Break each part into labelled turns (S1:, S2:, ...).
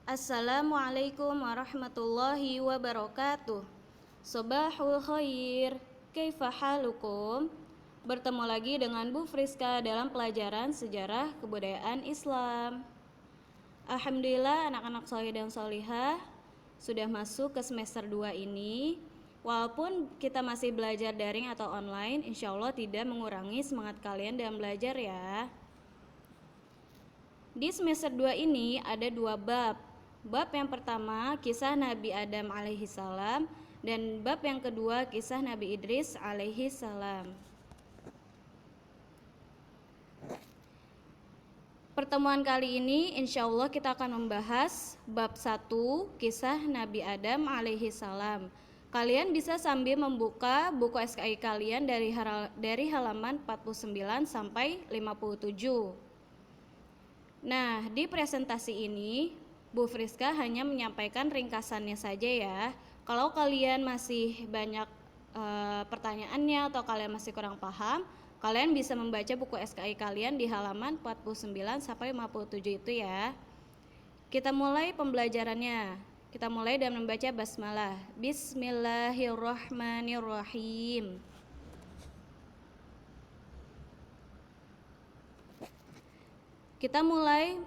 S1: Assalamualaikum warahmatullahi wabarakatuh. Sobahul khair, kaifa halukum? Bertemu lagi dengan Bu Friska dalam pelajaran sejarah kebudayaan Islam. Alhamdulillah anak-anak soleh dan solihah sudah masuk ke semester 2 ini. Walaupun kita masih belajar daring atau online, insya Allah tidak mengurangi semangat kalian dalam belajar ya. Di semester 2 ini ada 2 bab. Bab yang pertama kisah Nabi Adam alaihi salam dan bab yang kedua kisah Nabi Idris alaihi salam. Pertemuan kali ini insya Allah kita akan membahas bab 1 kisah Nabi Adam alaihi salam. Kalian bisa sambil membuka buku SKI kalian dari halaman 49 sampai 57. Nah, di presentasi ini Bu Friska hanya menyampaikan ringkasannya saja ya. Kalau kalian masih banyak pertanyaannya atau kalian masih kurang paham, kalian bisa membaca buku SKI kalian di halaman 49 sampai 57 itu ya. Kita mulai pembelajarannya. Kita mulai dengan membaca basmalah. Bismillahirrahmanirrahim. Kita mulai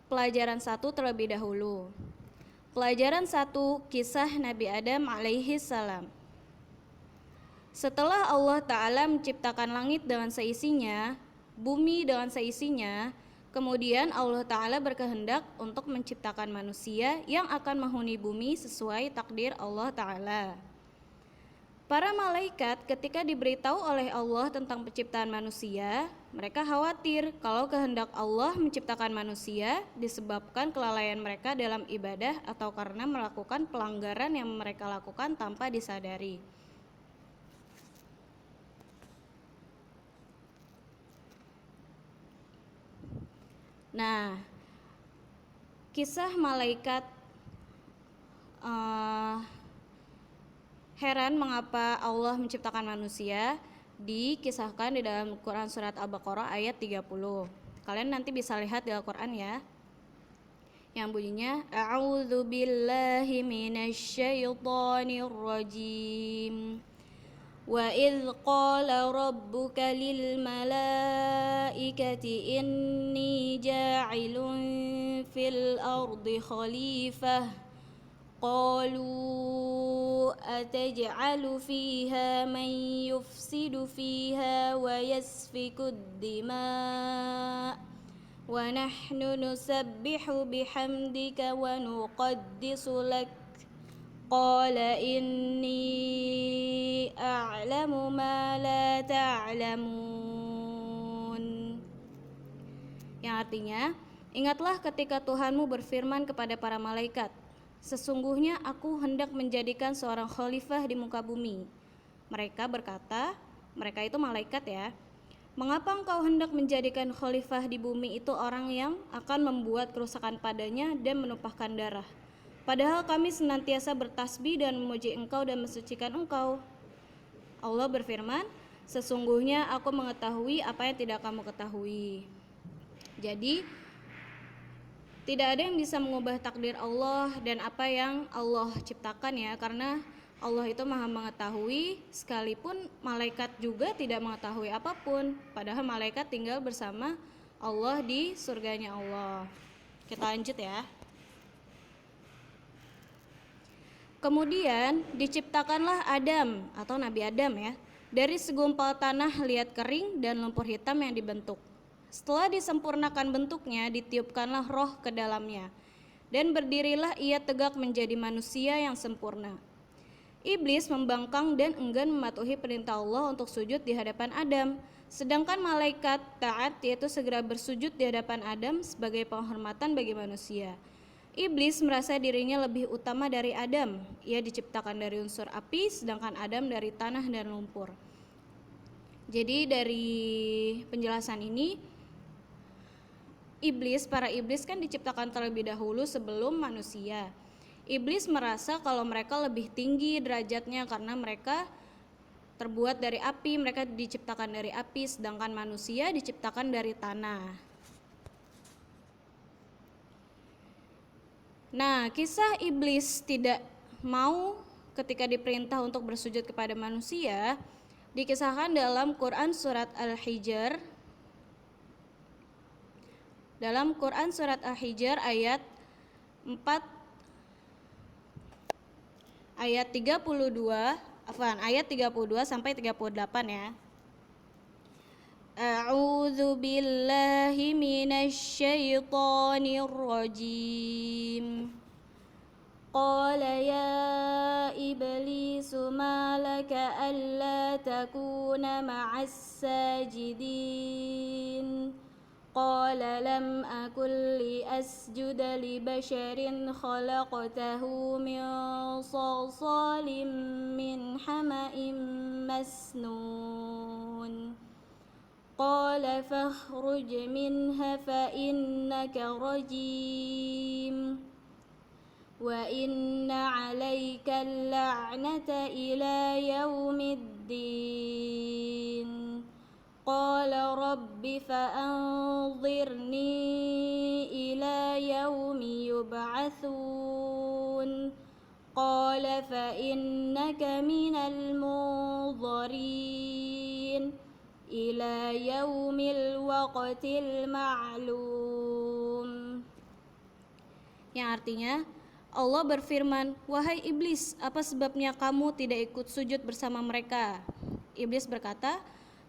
S1: pelajaran 1 terlebih dahulu. Pelajaran 1 kisah Nabi Adam alaihi salam. Setelah Allah Ta'ala menciptakan langit dengan seisinya, bumi dengan seisinya, kemudian Allah Ta'ala berkehendak untuk menciptakan manusia yang akan menghuni bumi sesuai takdir Allah Ta'ala. Para malaikat ketika diberitahu oleh Allah tentang penciptaan manusia, mereka khawatir kalau kehendak Allah menciptakan manusia disebabkan kelalaian mereka dalam ibadah atau karena melakukan pelanggaran yang mereka lakukan tanpa disadari. Nah, kisah malaikat heran mengapa Allah menciptakan manusia dikisahkan di dalam Quran surat Al-Baqarah ayat 30. Kalian nanti bisa lihat di Al-Quran ya. Yang bunyinya A'udzu billahi minasyaitonir rajim. Wa idz qala rabbuka lil malaikati inni ja'ilun fil ardi khalifah قالوا أتجعل فيها من يفسد فيها ويسفك الدماء ونحن نسبح بحمدك ونقدس لك قال إني أعلم ما لا تعلمون. Yang artinya, ingatlah ketika Tuhanmu berfirman kepada para malaikat, sesungguhnya aku hendak menjadikan seorang khalifah di muka bumi. Mereka berkata, mereka itu malaikat ya, mengapa engkau hendak menjadikan khalifah di bumi itu orang yang akan membuat kerusakan padanya dan menumpahkan darah? Padahal kami senantiasa bertasbih dan memuji engkau dan mensucikan engkau. Allah berfirman, sesungguhnya aku mengetahui apa yang tidak kamu ketahui. Jadi tidak ada yang bisa mengubah takdir Allah dan apa yang Allah ciptakan ya, karena Allah itu maha mengetahui, sekalipun malaikat juga tidak mengetahui apapun, padahal malaikat tinggal bersama Allah di surganya Allah. Kita lanjut ya. Kemudian diciptakanlah Adam atau Nabi Adam ya, dari segumpal tanah liat kering dan lumpur hitam yang dibentuk. Setelah disempurnakan bentuknya, ditiupkanlah roh ke dalamnya, dan berdirilah ia tegak menjadi manusia yang sempurna. Iblis membangkang dan enggan mematuhi perintah Allah untuk sujud di hadapan Adam, sedangkan malaikat taat yaitu segera bersujud di hadapan Adam sebagai penghormatan bagi manusia. Iblis merasa dirinya lebih utama dari Adam. Ia diciptakan dari unsur api, sedangkan Adam dari tanah dan lumpur. Jadi dari penjelasan ini, para iblis kan diciptakan terlebih dahulu sebelum manusia. Iblis merasa kalau mereka lebih tinggi derajatnya karena mereka terbuat dari api, mereka diciptakan dari api, sedangkan manusia diciptakan dari tanah. Nah, kisah iblis tidak mau ketika diperintah untuk bersujud kepada manusia dikisahkan dalam Quran surat Al-Hijr. Dalam Quran surat Al-Hijr ayat 4 ayat 32, ayat 32 sampai 38 ya. A'udzu billahi minasy syaithanir rajim. Qala ya iblis ma laka alla takuna ma'as sajidin. Qala lam akul li asjuda li basharin khalaqtahu min salsalin min hama'in masnun. Qala fakhruj minha fa innaka rajim wa inna 'alaika al-la'nata ila yaumiddin. Qala rabbi fa'anzirni ila yaumi yub'atsun. Qala fa innaka minal munzirin ila yaumil waqtil ma'lum. Yang artinya Allah berfirman, wahai iblis, apa sebabnya kamu tidak ikut sujud bersama mereka? Iblis berkata,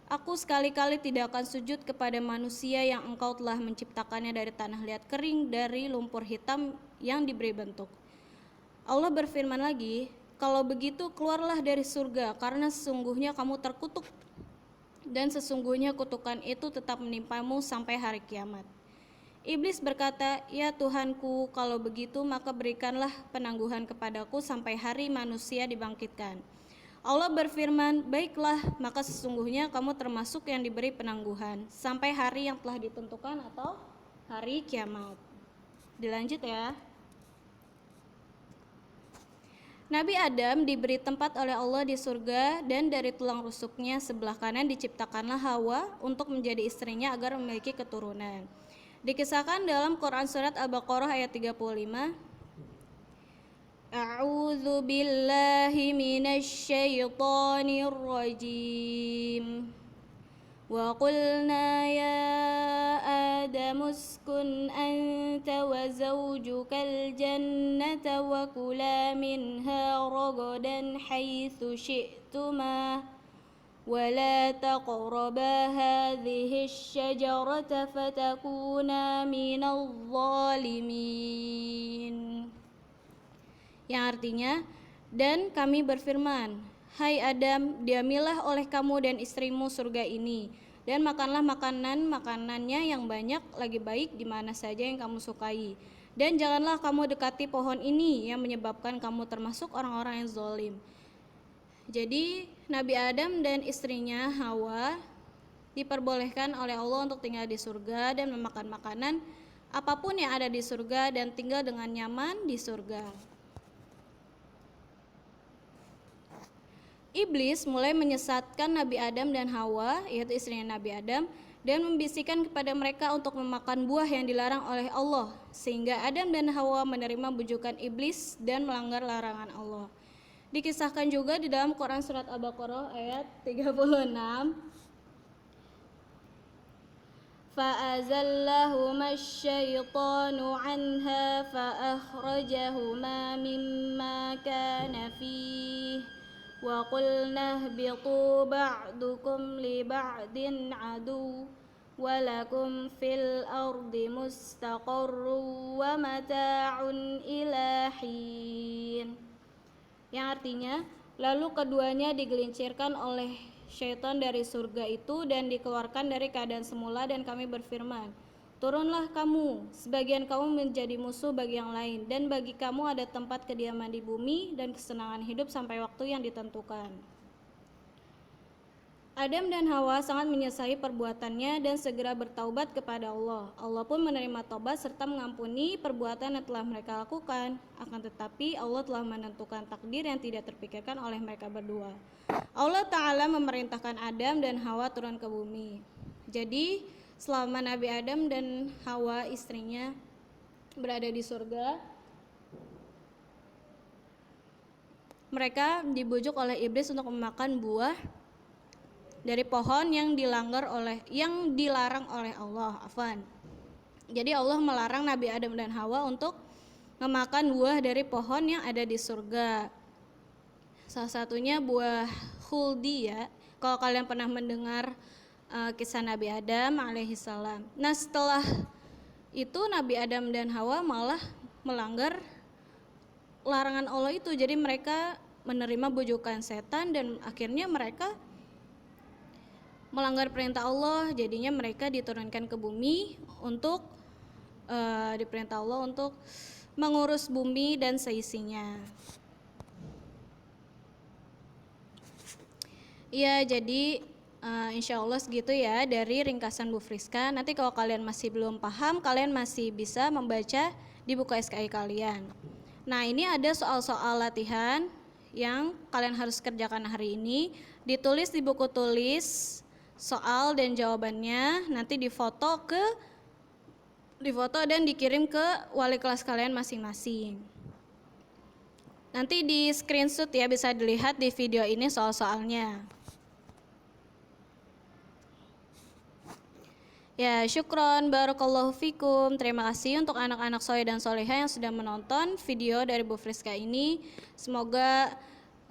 S1: aku sekali-kali tidak akan sujud kepada manusia yang engkau telah menciptakannya dari tanah liat kering, dari lumpur hitam yang diberi bentuk. Allah berfirman lagi, kalau begitu keluarlah dari surga, karena sesungguhnya kamu terkutuk dan sesungguhnya kutukan itu tetap menimpamu sampai hari kiamat. Iblis berkata, ya Tuhanku, kalau begitu maka berikanlah penangguhan kepadaku sampai hari manusia dibangkitkan. Allah berfirman, baiklah, maka sesungguhnya kamu termasuk yang diberi penangguhan sampai hari yang telah ditentukan atau hari kiamat. Dilanjut ya. Nabi Adam diberi tempat oleh Allah di surga, dan dari tulang rusuknya sebelah kanan diciptakanlah Hawa untuk menjadi istrinya agar memiliki keturunan. Dikisahkan dalam Quran surat Al-Baqarah ayat 35. A'udzu billahi minasy syaithanir rajim. Wa qulna ya Adam uskun anta wa zawjukal jannata wa kula minha ragadan haitsu syi'tuma wa la taqraba hadhihi asy-syajarata fatakuna minadh dhalimin. Yang artinya, dan kami berfirman, hai Adam, diamilah oleh kamu dan istrimu surga ini, dan makanlah makanannya yang banyak, lagi baik di mana saja yang kamu sukai. Dan janganlah kamu dekati pohon ini yang menyebabkan kamu termasuk orang-orang yang zalim. Jadi Nabi Adam dan istrinya Hawa diperbolehkan oleh Allah untuk tinggal di surga dan memakan makanan apapun yang ada di surga dan tinggal dengan nyaman di surga. Iblis mulai menyesatkan Nabi Adam dan Hawa, yaitu istrinya Nabi Adam, dan membisikkan kepada mereka untuk memakan buah yang dilarang oleh Allah, sehingga Adam dan Hawa menerima bujukan iblis dan melanggar larangan Allah. Dikisahkan juga di dalam Quran surat Al-Baqarah ayat 36. فَأَزَلَّهُمَا الشَّيْطَانُ عَنْهَا فَأَخْرَجَهُمَا مِمَّا كَانَ فِيهِ وَقُلْنَا اهْبِطُوا بَعْضُكُمْ لِبَعْضٍ عَدُوٌّ وَلَكُمْ فِي الْأَرْضِ مُسْتَقَرٌّ وَمَتَاعٌ إِلَى حِينٍ. Yang artinya, lalu keduanya digelincirkan oleh syaitan dari surga itu dan dikeluarkan dari keadaan semula, dan kami berfirman, turunlah kamu, sebagian kamu menjadi musuh bagi yang lain, dan bagi kamu ada tempat kediaman di bumi dan kesenangan hidup sampai waktu yang ditentukan. Adam dan Hawa sangat menyesali perbuatannya dan segera bertaubat kepada Allah. Allah pun menerima taubat serta mengampuni perbuatan yang telah mereka lakukan. Akan tetapi Allah telah menentukan takdir yang tidak terpikirkan oleh mereka berdua. Allah Ta'ala memerintahkan Adam dan Hawa turun ke bumi. Jadi selama Nabi Adam dan Hawa istrinya berada di surga, mereka dibujuk oleh iblis untuk memakan buah dari pohon yang dilarang oleh Allah. Afwan. Jadi Allah melarang Nabi Adam dan Hawa untuk memakan buah dari pohon yang ada di surga. Salah satunya buah khuldi ya. Kalau kalian pernah mendengar kisah Nabi Adam alaihissalam. Nah setelah itu Nabi Adam dan Hawa malah melanggar larangan Allah itu. Jadi mereka menerima bujukan setan dan akhirnya mereka melanggar perintah Allah. Jadinya mereka diturunkan ke bumi untuk diperintah Allah untuk mengurus bumi dan seisinya. Ya jadi insya Allah segitu ya dari ringkasan Bu Friska. Nanti kalau kalian masih belum paham, kalian masih bisa membaca di buku SKI kalian. Nah ini ada soal-soal latihan yang kalian harus kerjakan hari ini. Ditulis di buku tulis soal dan jawabannya, nanti difoto dan dikirim ke wali kelas kalian masing-masing. Nanti di screenshot ya, bisa dilihat di video ini soal-soalnya. Ya, syukron, barakallahu fikum. Terima kasih untuk anak-anak soleh dan soleha yang sudah menonton video dari Bu Friska ini. Semoga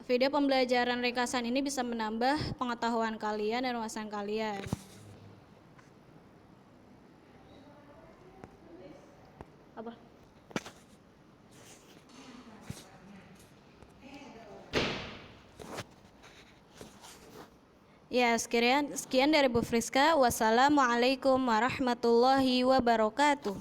S1: video pembelajaran ringkasan ini bisa menambah pengetahuan kalian dan wawasan kalian. Apa? Ya, sekian dari Bu Friska. Wassalamualaikum warahmatullahi wabarakatuh.